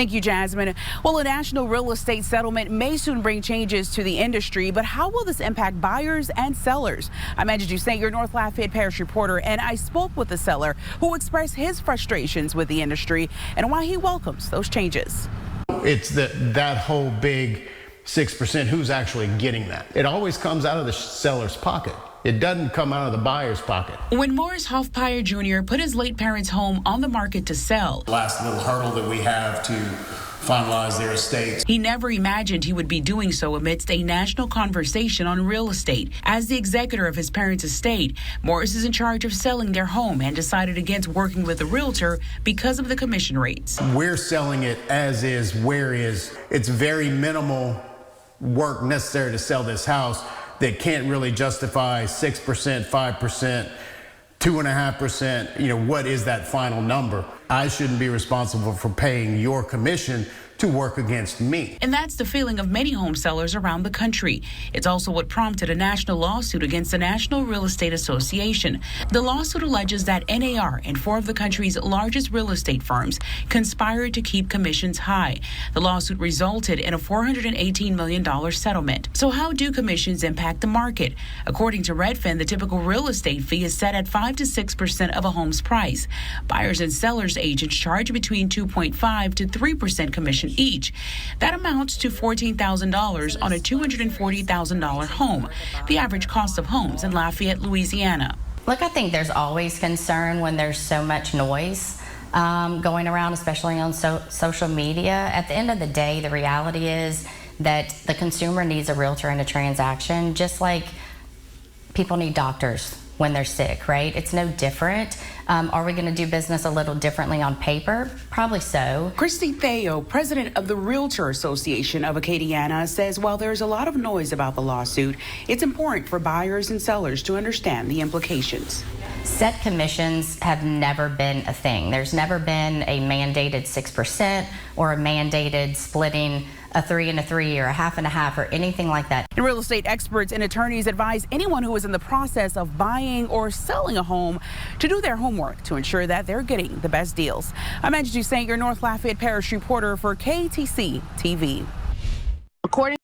Thank you, Jasmine. Well, a national real estate settlement may soon bring changes to the industry, but how will this impact buyers and sellers? I'm Andrew Dusaint, your North Lafayette Parish reporter, and I spoke with the seller who expressed his frustrations with the industry and why he welcomes those changes. It's that whole big 6%, who's actually getting that? It always comes out of the seller's pocket. It doesn't come out of the buyer's pocket. When Morris Hoffmeyer Jr. put his late parents' home on the market to sell, last little hurdle that we have to finalize their estates, he never imagined he would be doing so amidst a national conversation on real estate. As the executor of his parents' estate, Morris is in charge of selling their home and decided against working with a realtor because of the commission rates. We're selling it as is, where is. It's very minimal work necessary to sell this house that can't really justify 6%, 5%, 2.5%. What is that final number? I shouldn't be responsible for paying your commission to work against me. And that's the feeling of many home sellers around the country. It's also what prompted a national lawsuit against the National Real Estate Association. The lawsuit alleges that NAR and 4 of the country's largest real estate firms conspired to keep commissions high. The lawsuit resulted in a $418 million settlement. So how do commissions impact the market? According to Redfin, the typical real estate fee is set at 5 to 6% of a home's price. Buyers and sellers agents charge between 2.5 to 3% commission each. That amounts to $14,000 on a $240,000 home, the average cost of homes in Lafayette, Louisiana. Look, I think there's always concern when there's so much noise going around, especially on social media. At the end of the day, the reality is that the consumer needs a realtor in a transaction, just like people need doctors when they're sick, right? It's no different. Are we going to do business a little differently on paper? Probably so. Christy Theo, president of the Realtor Association of Acadiana, says while there's a lot of noise about the lawsuit, it's important for buyers and sellers to understand the implications. Set commissions have never been a thing. There's never been a mandated 6% or a mandated splitting a 3 and a 3 or a half and a half or anything like that. And real estate experts and attorneys advise anyone who is in the process of buying or selling a home to do their homework to ensure that they're getting the best deals. I'm Andrew Dusaint, your North Lafayette Parish reporter for KATC TV. According